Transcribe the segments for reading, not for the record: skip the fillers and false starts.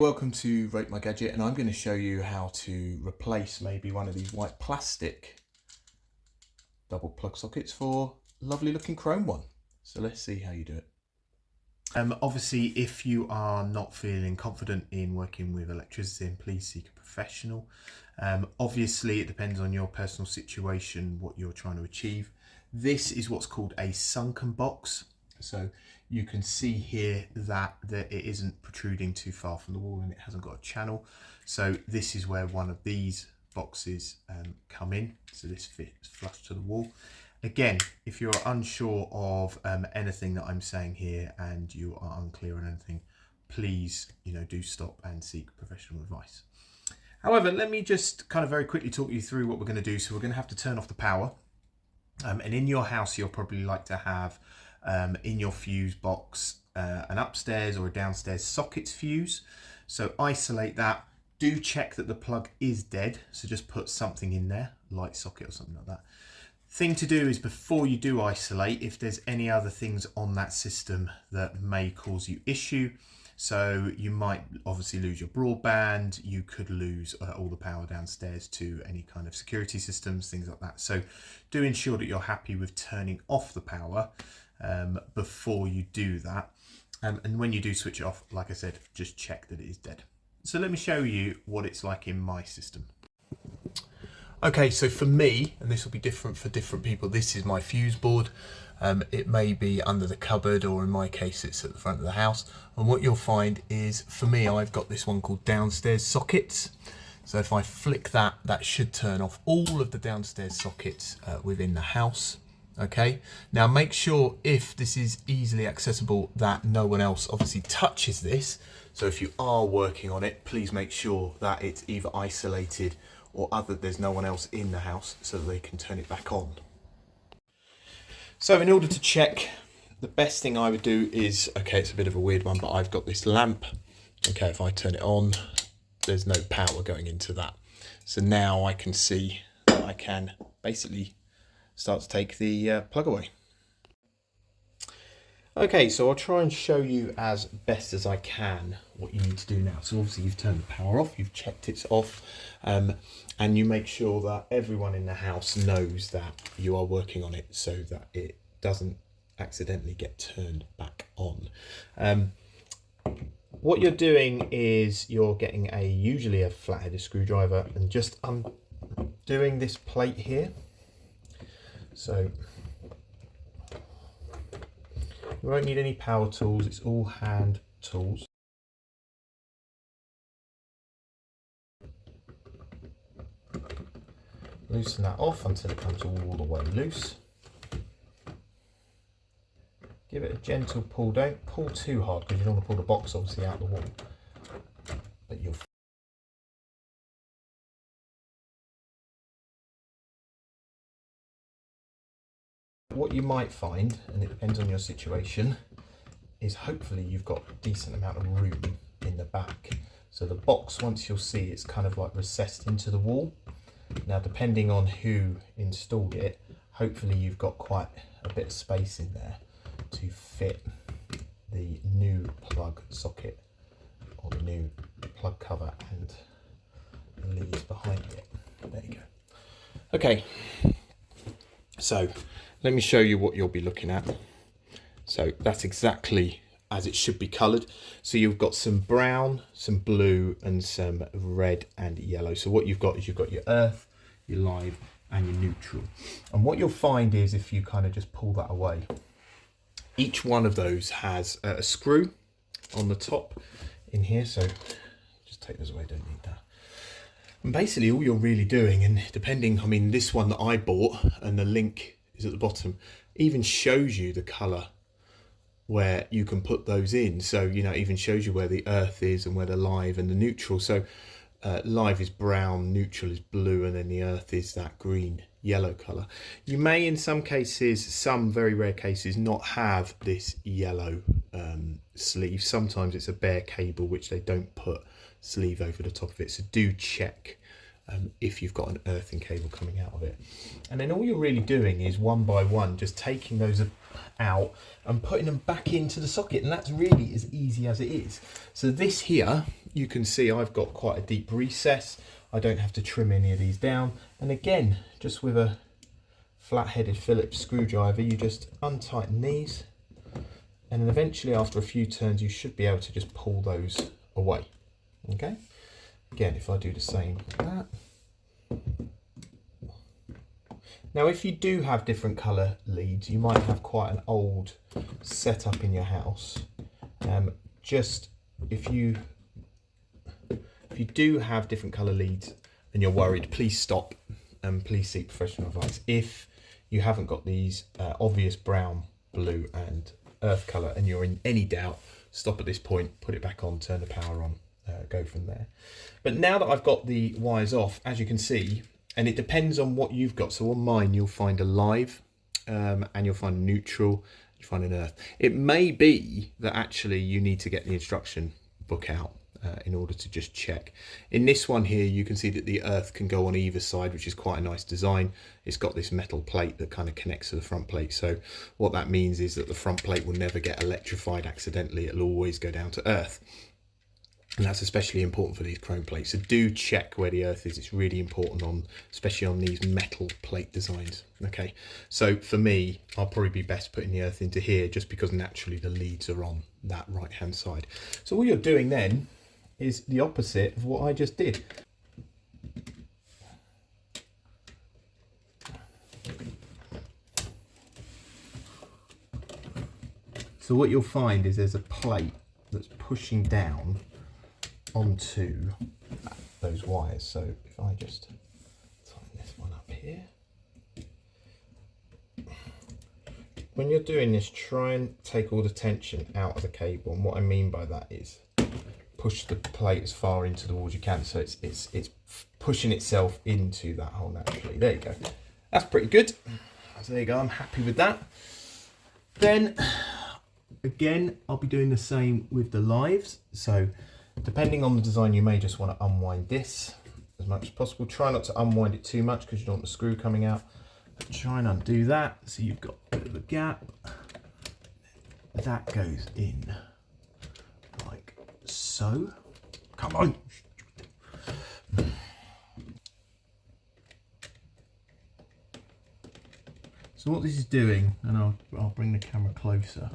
Welcome to Rate My Gadget, and I'm going to show you how to replace maybe one of these white plastic double plug sockets for a lovely looking chrome one. So let's see how you do it. Obviously, if you are not feeling confident in working with electricity, then please seek a professional. Obviously, it depends on your personal situation, what you're trying to achieve. This is what's called a sunken box. So you can see here that it isn't protruding too far from the wall and it hasn't got a channel. So this is where one of these boxes come in. So this fits flush to the wall. Again, if you're unsure of anything that I'm saying here and you are unclear on anything, please, do stop and seek professional advice. However, let me just kind of very quickly talk you through what we're going to do. So we're going to have to turn off the power. And in your house, you'll probably like to have in your fuse box an upstairs or a downstairs sockets fuse. So isolate that. Do check that the plug is dead. So just put something in there, light socket or something like that. Thing to do is before you do isolate, if there's any other things on that system that may cause you issue, so you might obviously lose your broadband, you could lose all the power downstairs to any kind of security systems, things like that. So do ensure that you're happy with turning off the power before you do that. And when you do switch it off, like I said, just check that it is dead. So let me show you what it's like in my system. Okay, so for me, and this will be different for different people, this is my fuse board. It may be under the cupboard, or in my case it's at the front of the house. And what you'll find is, for me, I've got this one called downstairs sockets. So if I flick that, that should turn off all of the downstairs sockets within the house. Okay, now make sure, if this is easily accessible, that no one else obviously touches this. So if you are working on it, please make sure that it's either isolated or there's no one else in the house so that they can turn it back on. So in order to check, the best thing I would do is, okay, it's a bit of a weird one, but I've got this lamp. Okay, if I turn it on, there's no power going into that. So now I can see that I can basically start to take the plug away. Okay, so I'll try and show you as best as I can what you need to do now. So obviously you've turned the power off, you've checked it's off, and you make sure that everyone in the house knows that you are working on it so that it doesn't accidentally get turned back on. What you're doing is you're getting usually a flat-headed screwdriver and just undoing this plate here. So you won't need any power tools, it's all hand tools. Loosen that off until it comes all the way loose. Give it a gentle pull, don't pull too hard because you don't want to pull the box obviously out the wall. But you'll what you might find, and it depends on your situation, is hopefully you've got a decent amount of room in the back. So the box, once you'll see, it's kind of like recessed into the wall. Now depending on who installed it, hopefully you've got quite a bit of space in there to fit the new plug socket or the new plug cover and the leads behind it. There you go. Okay, so let me show you what you'll be looking at. So that's exactly as it should be coloured. So you've got some brown, some blue and some red and yellow. So what you've got is you've got your earth, your live and your neutral. And what you'll find is if you kind of just pull that away, each one of those has a screw on the top in here. So just take those away, don't need that. And basically all you're really doing, and depending, I mean, this one that I bought, and the link is at the bottom, even shows you the colour where you can put those in. So, even shows you where the earth is and where the live and the neutral. So live is brown, neutral is blue, and then the earth is that green yellow colour. You may in some cases, some very rare cases, not have this yellow sleeve. Sometimes it's a bare cable which they don't put sleeve over the top of it, so do check if you've got an earthing cable coming out of it. And then all you're really doing is one by one just taking those out and putting them back into the socket, and that's really as easy as it is. So this here, you can see I've got quite a deep recess. I don't have to trim any of these down, and again, just with a flat-headed Phillips screwdriver, you just untighten these, and then eventually after a few turns you should be able to just pull those away. Okay, again, if I do the same with that. Now if you do have different colour leads, you might have quite an old setup in your house. Just if you do have different colour leads and you're worried, please stop and please seek professional advice. If you haven't got these obvious brown, blue and earth colour and you're in any doubt, stop at this point, put it back on, turn the power on, go from there. But now that I've got the wires off, as you can see, and it depends on what you've got. So on mine, you'll find a live and you'll find a neutral, you find an earth. It may be that actually you need to get the instruction book out in order to just check. In this one here, you can see that the earth can go on either side, which is quite a nice design. It's got this metal plate that kind of connects to the front plate. So what that means is that the front plate will never get electrified accidentally. It'll always go down to earth. And that's especially important for these chrome plates. So do check where the earth is. It's really important, especially on these metal plate designs. Okay, so for me, I'll probably be best putting the earth into here just because naturally the leads are on that right hand side. So all you're doing then is the opposite of what I just did. So what you'll find is there's a plate that's pushing down onto those wires. So if I just tighten this one up here, when you're doing this, try and take all the tension out of the cable, and what I mean by that is push the plate as far into the wall as you can, so it's pushing itself into that hole naturally. There you go, that's pretty good. So there you go, I'm happy with that. Then again, I'll be doing the same with the lives. So depending on the design, you may just want to unwind this as much as possible. Try not to unwind it too much because you don't want the screw coming out. But try and undo that so you've got a bit of a gap. That goes in like so. Come on. So what this is doing, and I'll bring the camera closer,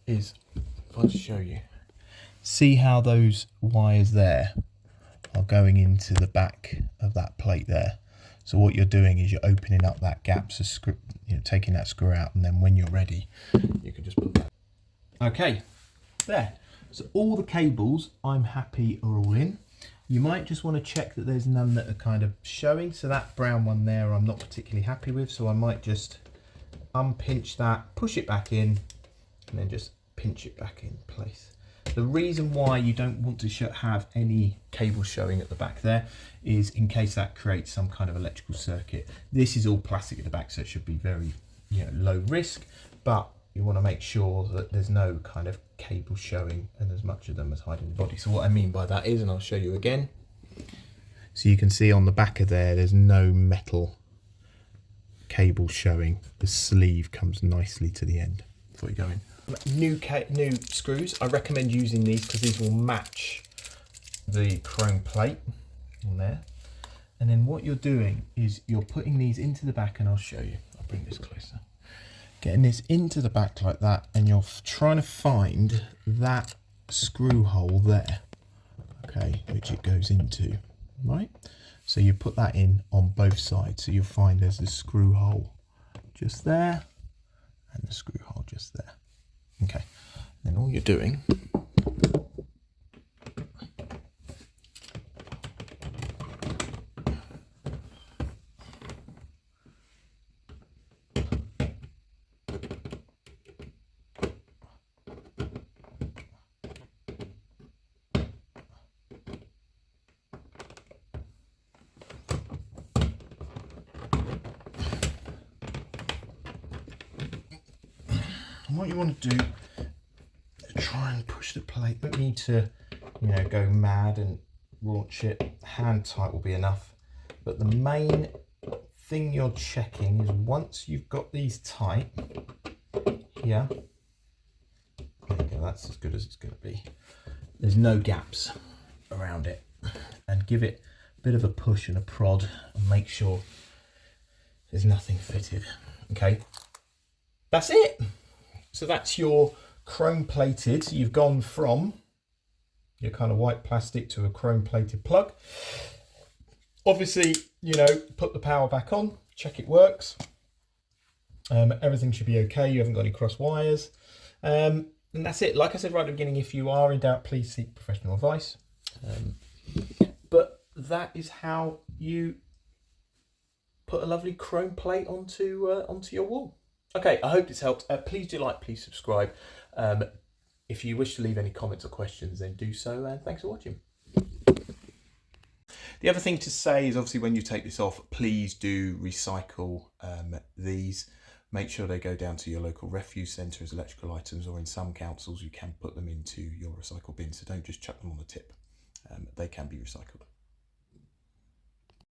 is if I just show you. See how those wires there are going into the back of that plate there. So what you're doing is you're opening up that gap, so taking that screw out, and then when you're ready, you can just put that. Okay, there. So all the cables, I'm happy, are all in. You might just want to check that there's none that are kind of showing. So that brown one there, I'm not particularly happy with. So I might just unpinch that, push it back in, and then just pinch it back in place. The reason why you don't want to have any cable showing at the back there is in case that creates some kind of electrical circuit. This is all plastic at the back, so it should be very low risk, but you want to make sure that there's no kind of cable showing and as much of them as hiding the body. So what I mean by that is, and I'll show you again, so you can see on the back of there's no metal cable showing. The sleeve comes nicely to the end before you go in. New screws, I recommend using these because these will match the chrome plate on there. And then what you're doing is you're putting these into the back, and I'll show you. I'll bring this closer. Getting this into the back like that, and you're trying to find that screw hole there, okay, which it goes into, right? So you put that in on both sides, so you'll find there's a screw hole just there and the screw hole just there. Okay, then all you're doing what you want to do is try and push the plate. Don't need to, go mad and launch it. Hand tight will be enough. But the main thing you're checking is once you've got these tight here, there you go, that's as good as it's going to be. There's no gaps around it, and give it a bit of a push and a prod and make sure there's nothing fitted. Okay, that's it. So that's your chrome plated. So you've gone from your kind of white plastic to a chrome plated plug. Obviously, you know, put the power back on, check it works. Everything should be okay. You haven't got any cross wires. And that's it. Like I said right at the beginning, if you are in doubt, please seek professional advice. But that is how you put a lovely chrome plate onto your wall. Okay, I hope this helped. Please do like, please subscribe. If you wish to leave any comments or questions, then do so. And thanks for watching. The other thing to say is obviously when you take this off, please do recycle these. Make sure they go down to your local refuse centre as electrical items, or in some councils you can put them into your recycle bin. So don't just chuck them on the tip. They can be recycled.